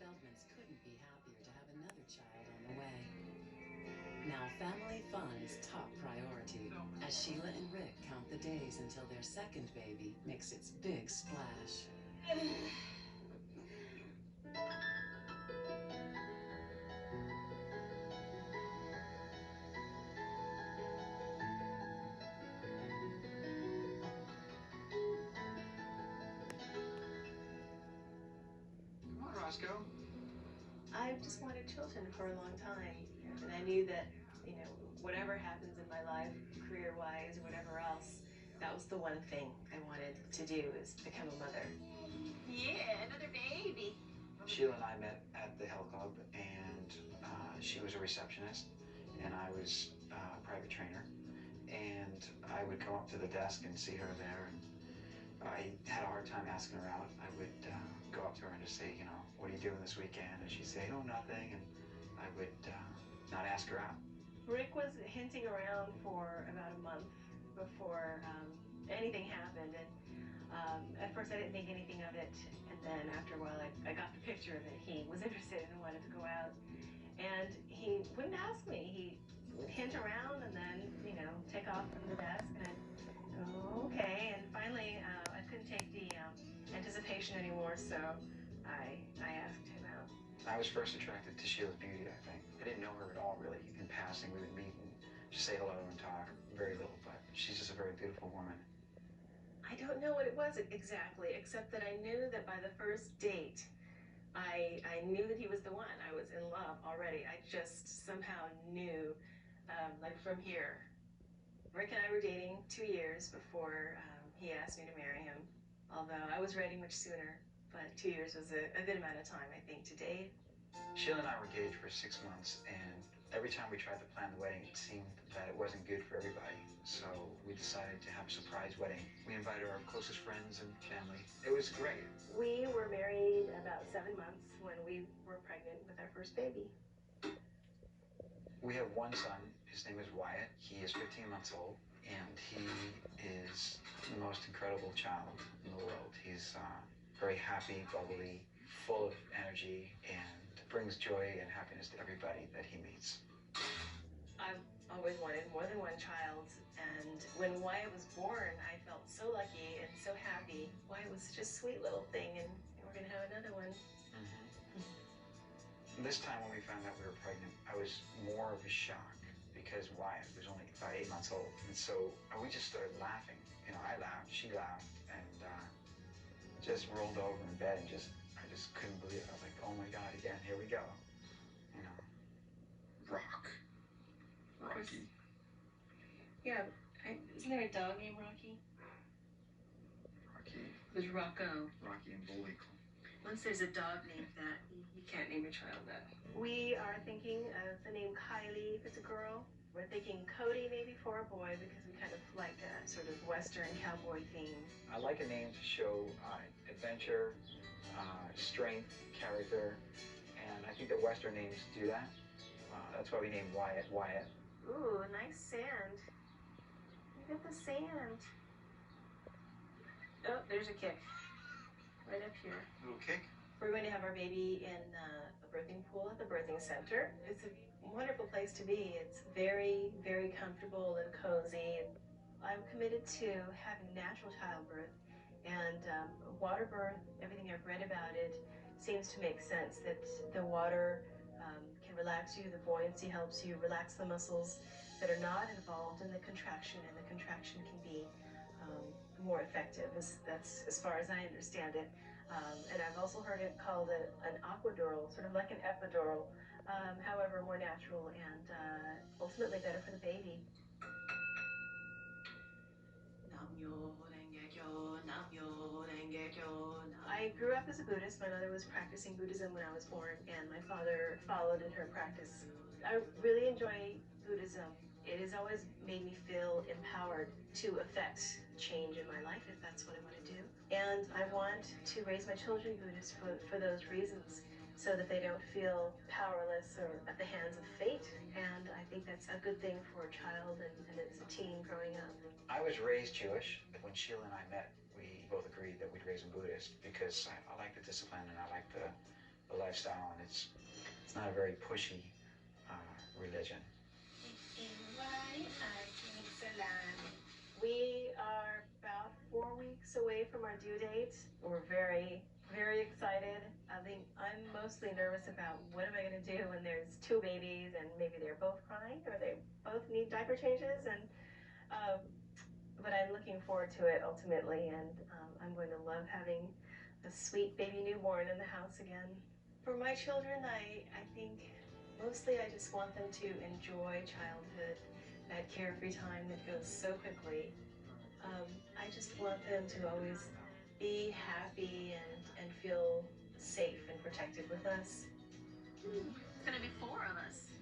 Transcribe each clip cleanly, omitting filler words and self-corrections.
FeldMens couldn't be happier to have another child on the way. Now family fun is top priority as Sheila and Rick count the days until their second baby makes its big splash. Come on, Roscoe. I've just wanted children for a long time, and I knew that, whatever happens in my life, career-wise, or whatever else, that was the one thing I wanted to do, is become a mother. Yeah, another baby. Sheila and I met at the health club, and she was a receptionist, and I was a private trainer. And I would go up to the desk and see her there, and I had a hard time asking her out. I would go up to her and just say, what are you doing this weekend? And she'd say, oh, nothing, and I would not ask her out. Rick was hinting around for about a month before anything happened, and at first I didn't think anything of it, and then after a while I got the picture that he was interested and wanted to go out, and he wouldn't ask me. He would hint around and then, take off from the desk, and I'd go, okay, and finally I couldn't take the anticipation anymore, so I asked him out. I was first attracted to Sheila's beauty, I think. I didn't know her at all, really. In passing, we would meet and just say hello and talk. Very little, but she's just a very beautiful woman. I don't know what it was exactly, except that I knew that by the first date, I knew that he was the one. I was in love already. I just somehow knew, like from here. Rick and I were dating 2 years before he asked me to marry him, although I was ready much sooner. But 2 years was a good amount of time, I think, to date. Sheila and I were engaged for 6 months, and every time we tried to plan the wedding, it seemed that it wasn't good for everybody. So we decided to have a surprise wedding. We invited our closest friends and family. It was great. We were married about 7 months when we were pregnant with our first baby. We have one son. His name is Wyatt. He is 15 months old, and he is the most incredible child in the world. He's very happy, bubbly, full of energy, and brings joy and happiness to everybody that he meets. I've always wanted more than one child, and when Wyatt was born, I felt so lucky and so happy. Wyatt was such a sweet little thing, and we're going to have another one. This time when we found out we were pregnant, I was more of a shock because Wyatt was only about 8 months old. And so we just started laughing. I laughed, she laughed, and just rolled over in bed and I just couldn't believe it. I was like, oh my God, again, here we go. Rocky. Yeah, isn't there a dog named Rocky? Rocky. There's Rocco. Rocky and Bullwinkle. Once there's a dog named that, you can't name your child that. We are thinking of the name Kylie if it's a girl. We're thinking Cody maybe for a boy because we kind of like a sort of Western cowboy theme. I like a name to show adventure, strength, character, and I think that Western names do that. That's why we named Wyatt Wyatt. Ooh, nice sand. Look at the sand. Oh, there's a kick. Right up here. Little kick. We're going to have our baby in a birthing pool at the birthing center. It's a wonderful place to be. It's very, very comfortable and cozy. I'm committed to having natural childbirth, and water birth, everything I've read about it seems to make sense, that the water can relax you, the buoyancy helps you relax the muscles that are not involved in the contraction, and the contraction can be more effective. That's as far as I understand it. And I've also heard it called an aquadural, sort of like an epidural, however, more natural and ultimately better for the baby. I grew up as a Buddhist. My mother was practicing Buddhism when I was born, and my father followed in her practice. I really enjoy Buddhism. It has always made me feel empowered to affect change in my life if that's what I want to do. And I want to raise my children Buddhist for those reasons, so that they don't feel powerless or at the hands of fate. And I think that's a good thing for a child and as a teen growing up. I was raised Jewish. When Sheila and I met, we both agreed that we'd raise them Buddhist because I like the discipline and I like the the lifestyle, and it's not a very pushy religion. We are about 4 weeks away from our due date. We're very, very excited. I think I'm mostly nervous about what am I going to do when there's 2 babies and maybe they're both crying or they both need diaper changes. But I'm looking forward to it ultimately, and I'm going to love having a sweet baby newborn in the house again. For my children, I think mostly I just want them to enjoy childhood, that carefree time that goes so quickly. I just want them to always be happy and feel safe and protected with us. It's gonna be 4 of us.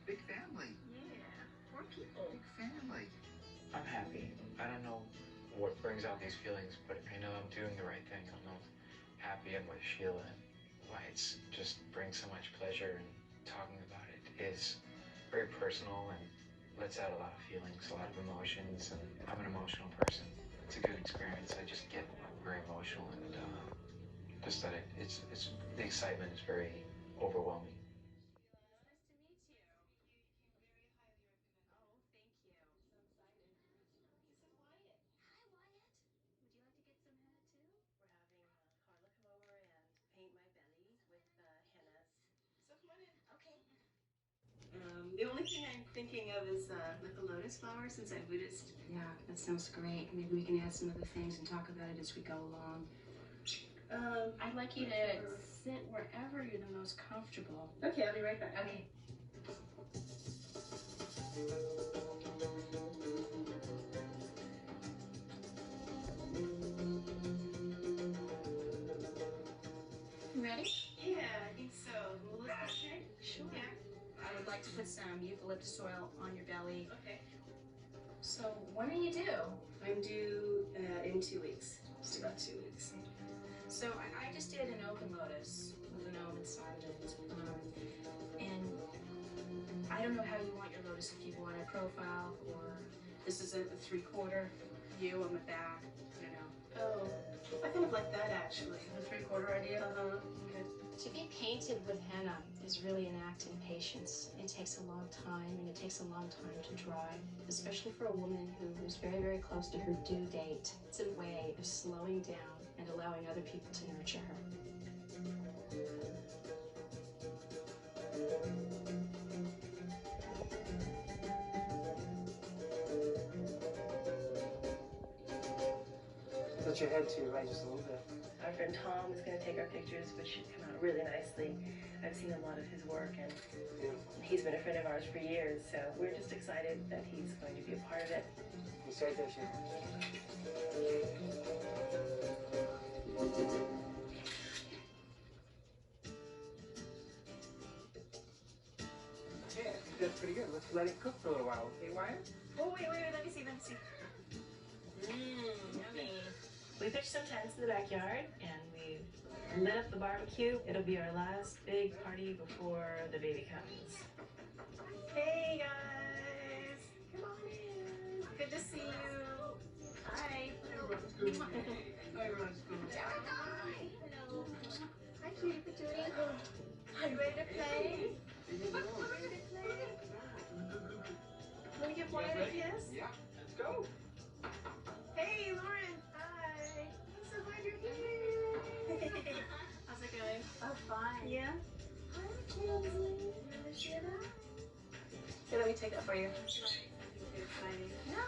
Big family. Yeah, 4 people. Big family. I'm happy. I don't know what brings out these feelings, but I know I'm doing the right thing. I know I'm happy I'm with Sheila, and why it's just brings so much pleasure, and talking about it is very personal and lets out a lot of feelings, a lot of emotions, and I'm an emotional person. It's a good experience. I just get very emotional, and just that it's the excitement is very overwhelming. The only thing I'm thinking of is like a lotus flower, since I'm Buddhist. Yeah, that sounds great. Maybe we can add some other things and talk about it as we go along. I'd like you to sit wherever you're the most comfortable. Okay, I'll be right back. Okay. You ready? Yeah, I think so. Will this be okay? Sure. Yeah. I would like to put some eucalyptus oil on your belly. Okay. So, when are you due? I'm due in 2 weeks. Just about 2 weeks. So, I just did an open lotus with an gnome inside of it. And I don't know how you want your lotus, if you want a profile or this is a 3/4 view on the back, I don't know. Oh, I kind of like that actually. The 3/4 idea? Okay. To be painted with henna is really an act in patience. It takes a long time, and it takes a long time to dry, especially for a woman who is very, very close to her due date. It's a way of slowing down and allowing other people to nurture her. Tilt your head to your right just a little bit. Our friend Tom is going to take our pictures, which should come out really nicely. I've seen a lot of his work, and he's been a friend of ours for years, so we're just excited that he's going to be a part of it. You say that shit. Yeah, I think that's pretty good. Let's let it cook for a little while, okay, Wyatt? Oh, wait, let me see. Yummy. We pitched some tents in the backyard, and we lit up the barbecue. It'll be our last big party before the baby comes. Hey, guys. Come on in. Good to see you. Hi. Everyone's good. Hello. Hi, cutie patootie. Are you ready to play? Ready to play? Want to give Wyatt a kiss? Yeah, let's go. Hey, Lauren. Hi. I'm so glad you're here. How's it going? Oh, fine. Yeah? Hi, Kinsley. Here, let me take that for you. No.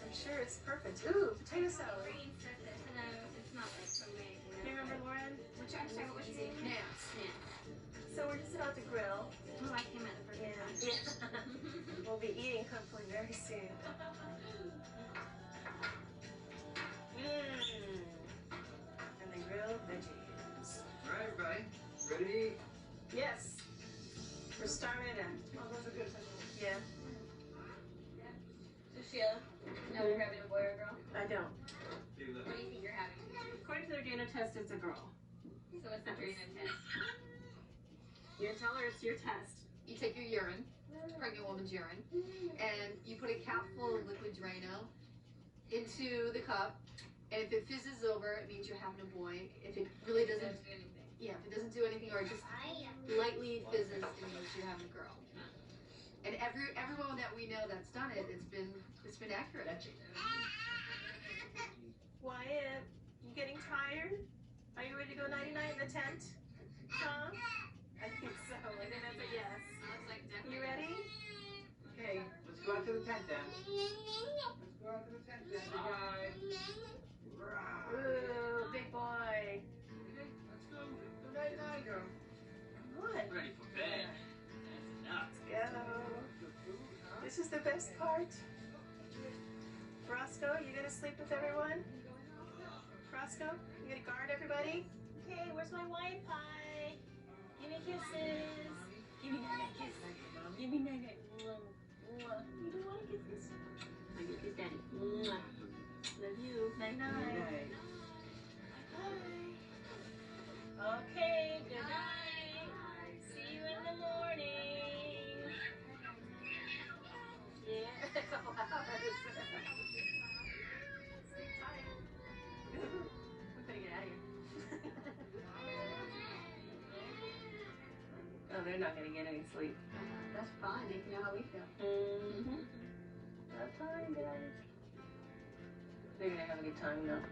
I'm sure it's perfect. Ooh, potato salad. It's not like for me. Do you remember Lauren? Which I'm sorry, what was it? No. So we're just about to grill. Oh, I came at the first time. Yeah. We'll be eating hopefully very soon. And the grilled veggies. All right, everybody. Ready to eat? Yes. We're starving to death. Oh, those are good. Yeah. So Sheila, now we're having a boy or a girl? I don't. What do you think you're having? According to their DNA test, it's a girl. So what's the Drano test? You tell her it's your test. You take your urine, pregnant woman's urine, and you put a cap full of liquid Drano into the cup, and if it fizzes over, it means you're having a boy. If it really doesn't, Anything. yeah, if it doesn't do anything, or just lightly fizzes and you should have a girl. And everyone that we know that's done it, it's been accurate. Wyatt, you getting tired? Are you ready to go nighty-night in the tent? Huh? I think so. I think that's a yes. You ready? Okay, let's go out to the tent then. Let's go out to the tent then. Bye. Ooh, big boy. Okay, let's go. Go night-night, girl. What? Ready for bed. That's enough. Go. Good food, huh? This is the best part. Roscoe, you gonna sleep with everyone? Roscoe, you gonna guard everybody? Okay, where's my Wyatt pie? Give me kisses. Give me night-night kisses. Give me night-night. Mwah, mwah. You don't want kisses? I get kiss daddy. Mwah. Love you. Night-night. Bye. Okay, good night. See you in the morning. Yeah, flowers. Sleep tight. We better get out of here. Oh, they're not gonna get any sleep. That's fine. They can know how we feel. Mm-hmm. About time, guys. They're gonna have a good time though.